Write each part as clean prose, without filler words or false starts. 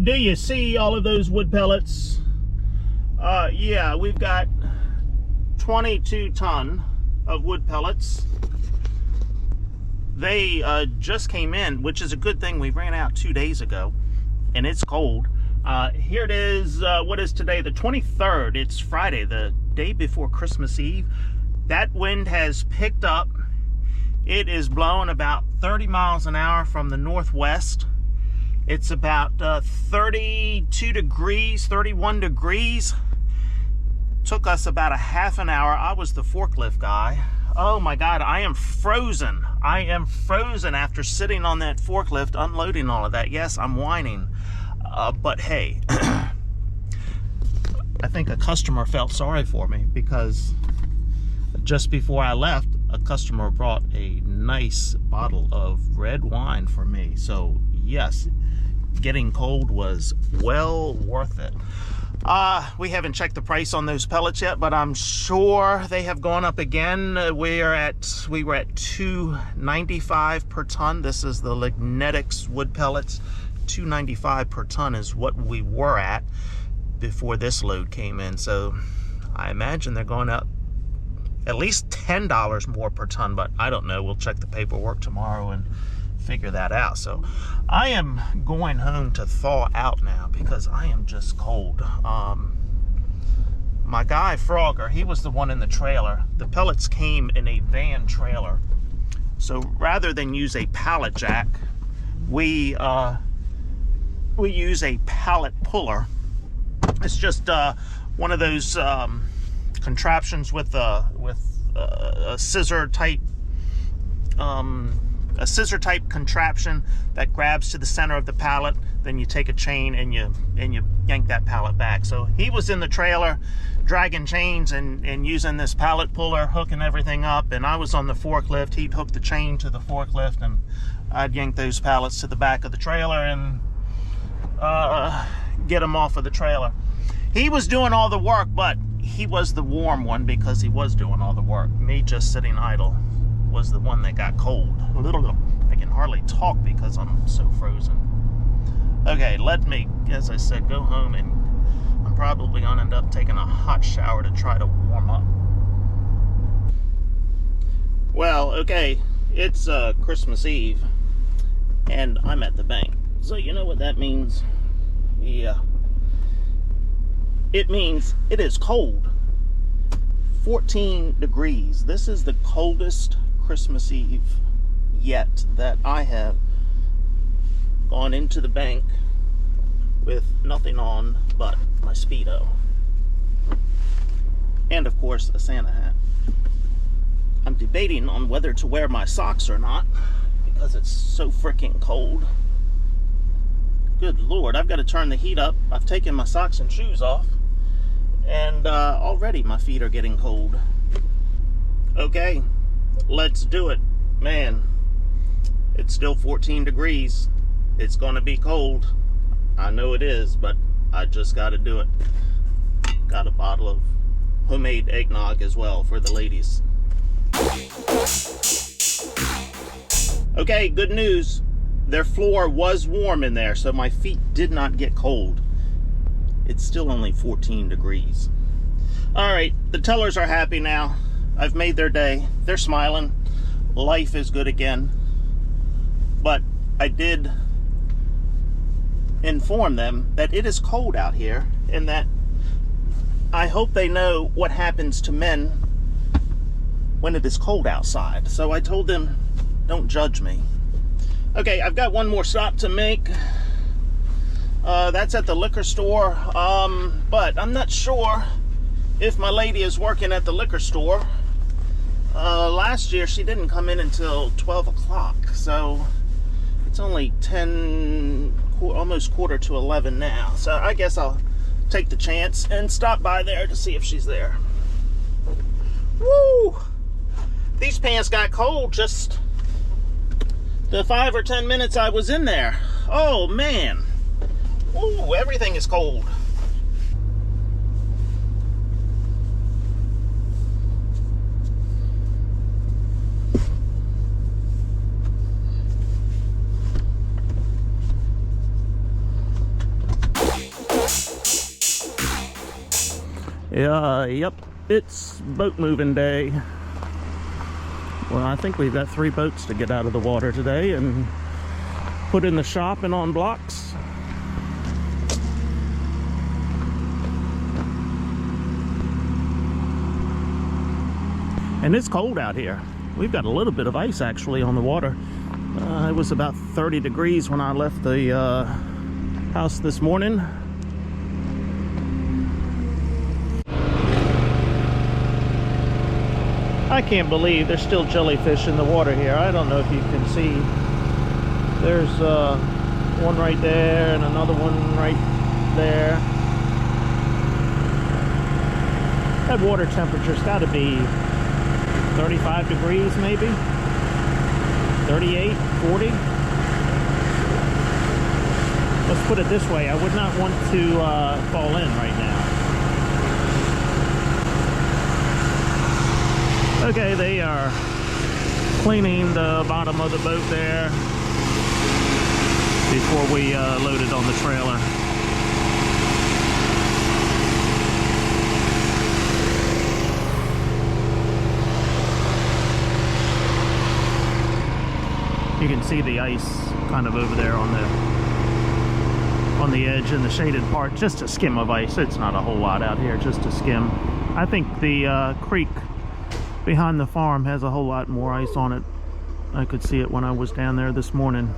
Do you see all of those wood pellets? Yeah, we've got 22 ton of wood pellets. They just came in, which is a good thing. We ran out 2 days ago, and it's cold. Here it is. What is today? The 23rd. It's Friday, the day before Christmas Eve. That wind has picked up. It is blowing about 30 miles an hour from the northwest. It's about 32 degrees, 31 degrees. Took us about a half an hour. I was the forklift guy. Oh my God, I am frozen. I am frozen after sitting on that forklift, unloading all of that. Yes, I'm whining. But hey, I think a customer felt sorry for me because just before I left, a customer brought a nice bottle of red wine for me. So yes, getting cold was well worth it. We haven't checked the price on those pellets yet, but I'm sure they have gone up again. We were at $2.95 per ton. This is the Lignetics wood pellets. $2.95 per ton is what we were at before this load came in. So I imagine they're going up at least $10 more per ton, but I don't know. We'll check the paperwork tomorrow and figure that out. So I am going home to thaw out now because I am just cold. My guy Frogger, he was the one in the trailer. The pellets came in a van trailer, so rather than use a pallet jack, we use a pallet puller. It's just one of those contraptions with a scissor type contraption that grabs to the center of the pallet. Then you take a chain and you yank that pallet back. So he was in the trailer dragging chains and using this pallet puller, hooking everything up, and I was on the forklift. He'd hook the chain to the forklift and I'd yank those pallets to the back of the trailer and get them off of the trailer. He was doing all the work, but he was the warm one because he was doing all the work. Me just sitting idle was the one that got cold. I can hardly talk because I'm so frozen. Okay, let me, as I said, go home, and I'm probably going to end up taking a hot shower to try to warm up. Well, okay, it's Christmas Eve, and I'm at the bank. So you know what that means? Yeah. It means it is cold. 14 degrees. This is the coldest Christmas Eve yet that I have gone into the bank with nothing on but my speedo. And of course a Santa hat. I'm debating on whether to wear my socks or not because it's so freaking cold. Good Lord, I've got to turn the heat up. I've taken my socks and shoes off, and already my feet are getting cold. Okay, let's do it. Man, it's still 14 degrees. It's going to be cold. I know it is, but I just got to do it. Got a bottle of homemade eggnog as well for the ladies. Okay, good news. Their floor was warm in there, so my feet did not get cold. It's still only 14 degrees. All right, the tellers are happy now. I've made their day. They're smiling. Life is good again. But I did inform them that it is cold out here and that I hope they know what happens to men when it is cold outside. So I told them, don't judge me. Okay, I've got one more stop to make. That's at the liquor store, but I'm not sure if my lady is working at the liquor store. Last year she didn't come in until 12 o'clock, so it's only 10, almost quarter to 11 now. So I guess I'll take the chance and stop by there to see if she's there. Woo! These pants got cold just the 5 or 10 minutes I was in there. Oh man. Ooh, everything is cold. Yep, it's boat moving day. Well, I think we've got 3 boats to get out of the water today and put in the shop and on blocks. And it's cold out here. We've got a little bit of ice actually on the water. It was about 30 degrees when I left the house this morning. I can't believe there's still jellyfish in the water here. I don't know if you can see. There's one right there and another one right there. That water temperature's got to be 35 degrees maybe. 38, 40. Let's put it this way, I would not want to fall in right now. Okay, they are cleaning the bottom of the boat there before we load it on the trailer. You can see the ice kind of over there on the edge in the shaded part. Just a skim of ice. It's not a whole lot out here, just a skim. I think the creek behind the farm has a whole lot more ice on it. I could see it when I was down there this morning.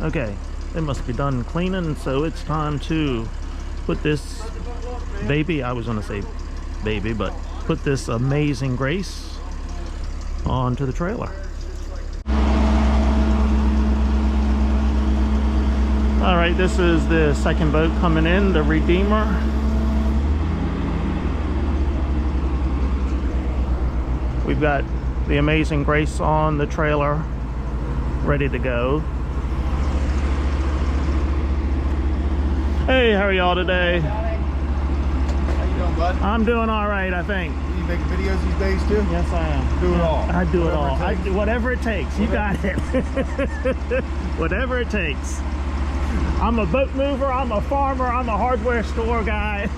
Okay, they must be done cleaning, so it's time to put this baby, I was gonna say baby, but put this Amazing Grace onto the trailer. All right, this is the second boat coming in, the Redeemer. We've got the Amazing Grace on the trailer, ready to go. Hey, how are y'all today? How you doing, bud? I'm doing all right, I think. You make videos these days too? Yes, I am. Do it all. I do it all. Whatever it takes. Whatever it takes. You got it. Whatever it takes. I'm a boat mover, I'm a farmer, I'm a hardware store guy.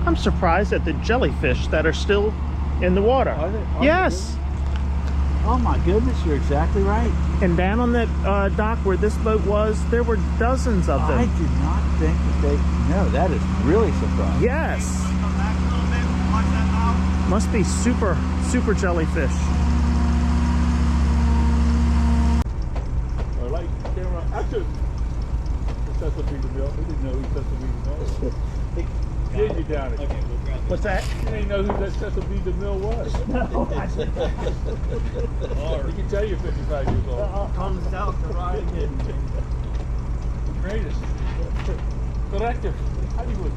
I'm surprised at the jellyfish that are still in the water. Are they? Yes. Oh my goodness, you're exactly right. And down on that dock where this boat was, there were dozens of them. I did not think that they... No, that is really surprising. Yes. Must be super jellyfish. I like camera action. Chesapeake Mill. We didn't know who Chesapeake Mill was. Did you down it? What's that? You didn't know who that Chesapeake Mill was. No, I didn't. You can tell you're 55 years old. Comes out to ride again. Greatest. Collective. Hollywood.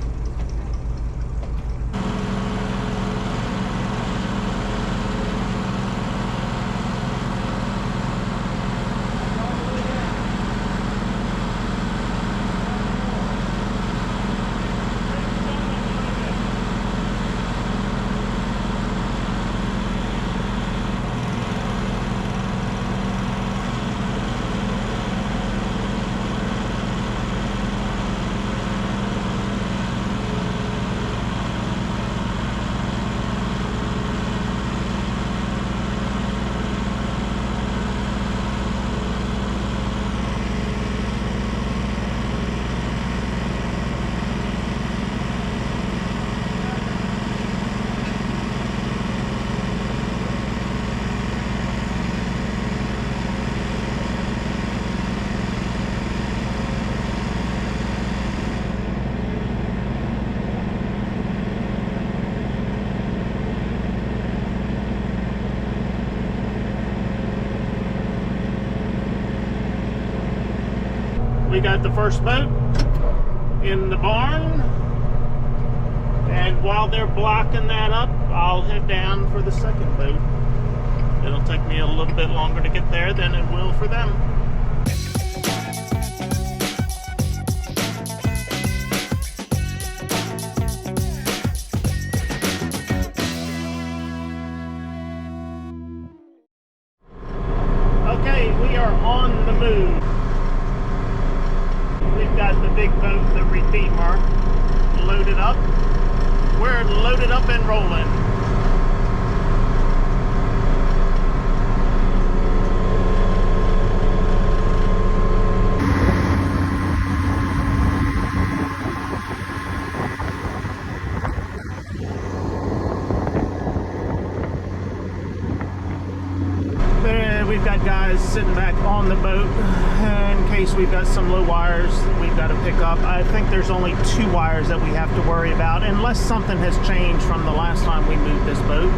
We got the first boat in the barn, and while they're blocking that up, I'll head down for the second boat. It'll take me a little bit longer to get there than it will for them. Okay, we are on the move. We've got the big boat, the Redeemer, loaded up. We're loaded up and rolling. We've got guys sitting back on the boat in case we've got some low wires we've got to pick up. I think there's only 2 wires that we have to worry about, unless something has changed from the last time we moved this boat.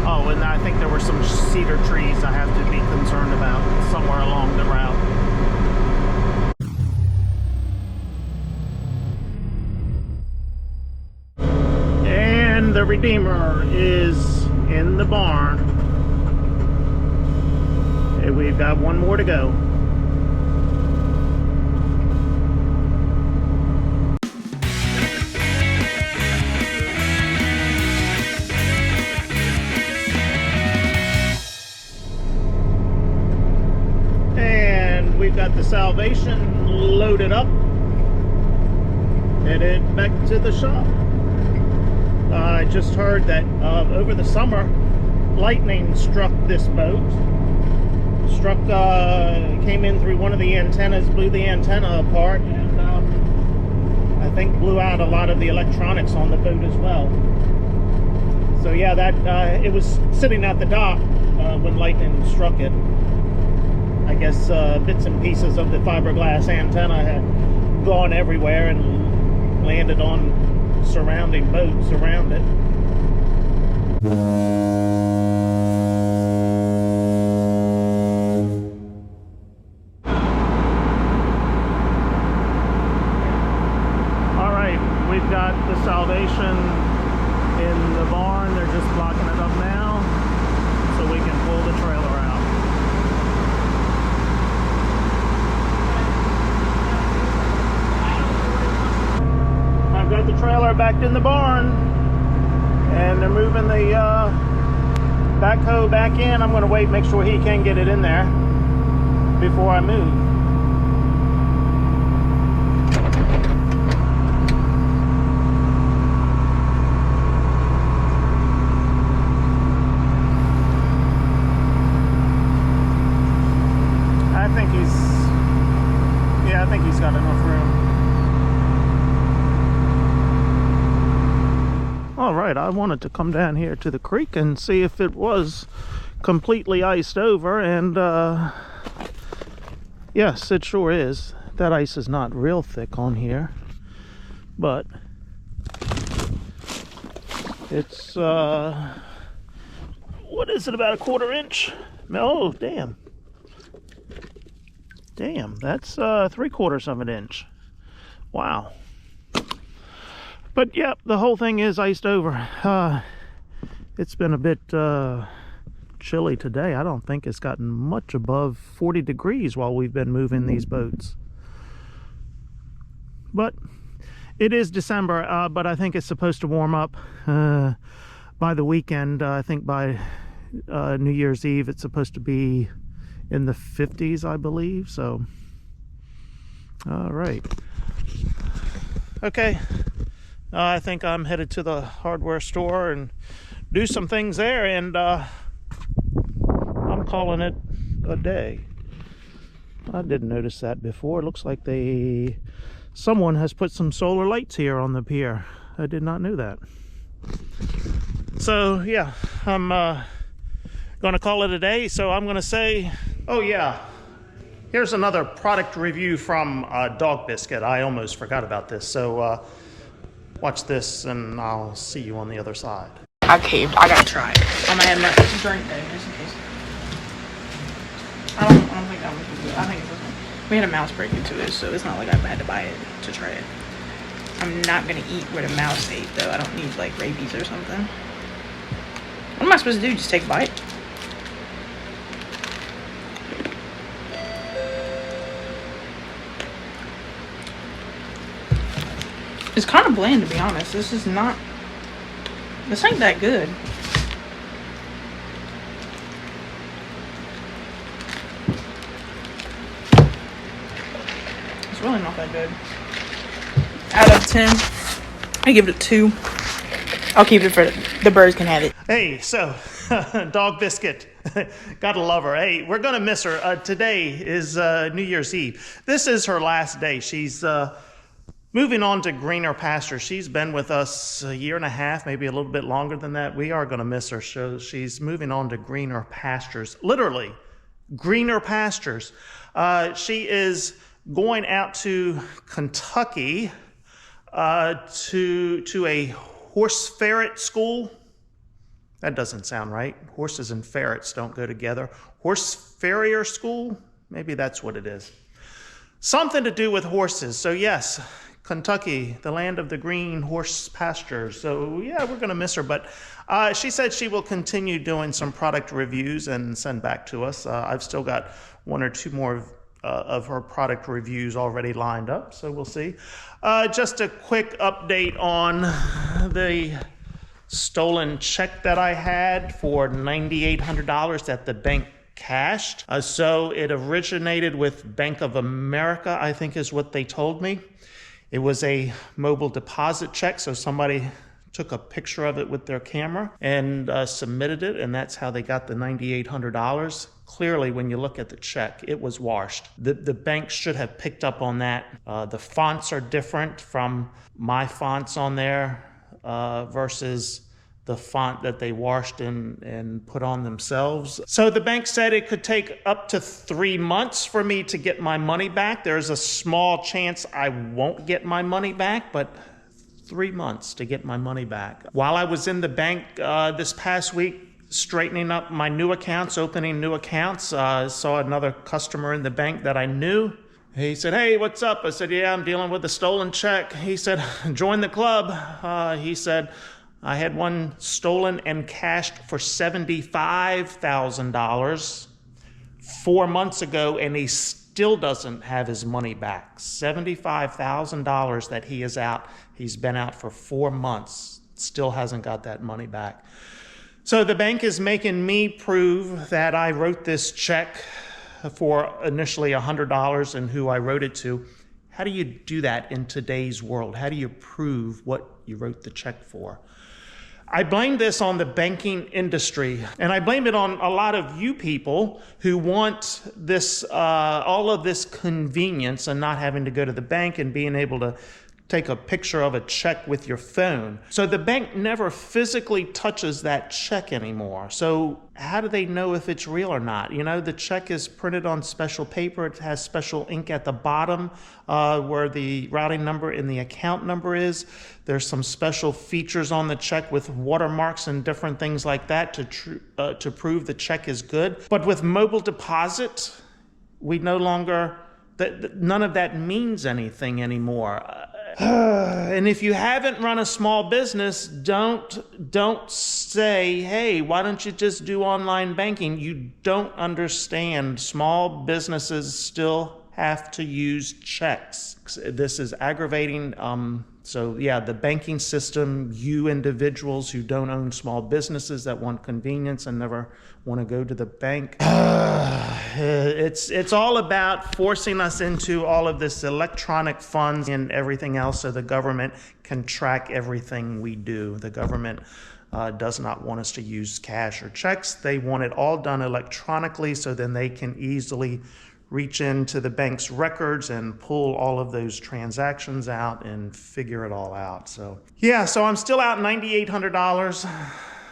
Oh, and I think there were some cedar trees I have to be concerned about somewhere along the route. And the Redeemer is in the barn. We've got one more to go. And we've got the Salvation loaded up, headed back to the shop. I just heard that over the summer, lightning struck this boat. Came in through one of the antennas, blew the antenna apart, and I think blew out a lot of the electronics on the boat as well. So yeah, that it was sitting at the dock when lightning struck it. I guess bits and pieces of the fiberglass antenna had gone everywhere and landed on surrounding boats around it. We've got the Salvation in the barn. They're just blocking it up now so we can pull the trailer out. I've got the trailer back in the barn and they're moving the backhoe back in. I'm going to wait, make sure he can get it in there before I move. I think he's got enough room. All right, I wanted to come down here to the creek and see if it was completely iced over, and yes, it sure is. That ice is not real thick on here, but it's what is it, about a 1/4 inch? Oh, damn. Damn, that's 3/4 of an inch. Wow. But yeah, the whole thing is iced over. It's been a bit chilly today. I don't think it's gotten much above 40 degrees while we've been moving these boats. But it is December, but I think it's supposed to warm up by the weekend. I think by New Year's Eve it's supposed to be in the 50s, I believe. So all right, okay, I think I'm headed to the hardware store and do some things there, and I'm calling it a day. I didn't notice that before. It looks like someone has put some solar lights here on the pier. I did not know that. So yeah, I'm gonna call it a day. So I'm gonna say, oh yeah, here's another product review from Dog Biscuit. I almost forgot about this. So watch this and I'll see you on the other side. I caved. I gotta try it. I'm gonna have my drink there just in case. I don't think that was good. I think it's this one. We had a mouse break into it, so it's not like I had to buy it to try it. I'm not gonna eat where the mouse ate though. I don't need like rabies or something. What am I supposed to do? Just take a bite? It's kind of bland, to be honest. This ain't that good. It's really not that good. Out of 10, I give it a 2. I'll keep it for the birds can have it. Hey, so dog biscuit, gotta love her. Hey, we're gonna miss her. Today is New Year's Eve. This is her last day. She's moving on to greener pastures. She's been with us a year and a half, maybe a little bit longer than that. We are gonna miss her. So she's moving on to greener pastures, literally greener pastures. She is going out to Kentucky to a horse ferret school. That doesn't sound right. Horses and ferrets don't go together. Horse farrier school? Maybe that's what it is. Something to do with horses. So yes, Kentucky, the land of the green horse pastures. So yeah, we're gonna miss her, but she said she will continue doing some product reviews and send back to us. I've still got 1 or 2 more of her product reviews already lined up, so we'll see. Just a quick update on the stolen check that I had for $9,800 that the bank cashed. So it originated with Bank of America, I think is what they told me. It was a mobile deposit check, so somebody took a picture of it with their camera and submitted it, and that's how they got the $9,800. Clearly, when you look at the check, it was washed. The bank should have picked up on that. The fonts are different from my fonts on there versus the font that they washed and put on themselves. So the bank said it could take up to 3 months for me to get my money back. There's a small chance I won't get my money back, but 3 months to get my money back. While I was in the bank this past week, straightening up my new accounts, opening new accounts, saw another customer in the bank that I knew. He said, "Hey, what's up?" I said, "Yeah, I'm dealing with a stolen check." He said, "Join the club." He said, "I had one stolen and cashed for $75,000 4 months ago, and he still doesn't have his money back. $75,000 that he is out. He's been out for 4 months, still hasn't got that money back." So the bank is making me prove that I wrote this check for initially $100 and who I wrote it to. How do you do that in today's world? How do you prove what you wrote the check for? I blame this on the banking industry, and I blame it on a lot of you people who want this, all of this convenience and not having to go to the bank and being able to take a picture of a check with your phone. So the bank never physically touches that check anymore. So how do they know if it's real or not? You know, the check is printed on special paper. It has special ink at the bottom where the routing number and the account number is. There's some special features on the check with watermarks and different things like that to prove the check is good. But with mobile deposit, we no longer, none of that means anything anymore. And if you haven't run a small business, don't say, "Hey, why don't you just do online banking?" You don't understand. Small businesses still have to use checks. This is aggravating. So yeah, the banking system, you individuals who don't own small businesses that want convenience and never want to go to the bank. It's all about forcing us into all of this electronic funds and everything else so the government can track everything we do. The government does not want us to use cash or checks. They want it all done electronically so then they can easily reach into the bank's records and pull all of those transactions out and figure it all out. So yeah, so I'm still out $9,800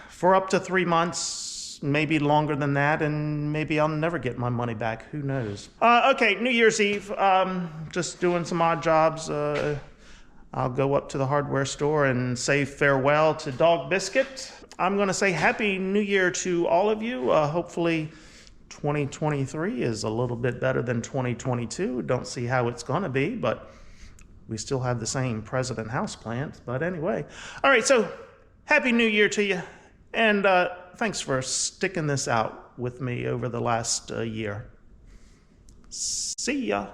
for up to 3 months, maybe longer than that, and maybe I'll never get my money back. Who knows? Okay, New Year's Eve, just doing some odd jobs. I'll go up to the hardware store and say farewell to Dog Biscuit. I'm going to say Happy New Year to all of you. Hopefully 2023 is a little bit better than 2022. Don't see how it's going to be, but we still have the same president house plants. But anyway, all right, so Happy New Year to you. And thanks for sticking this out with me over the last year. See ya.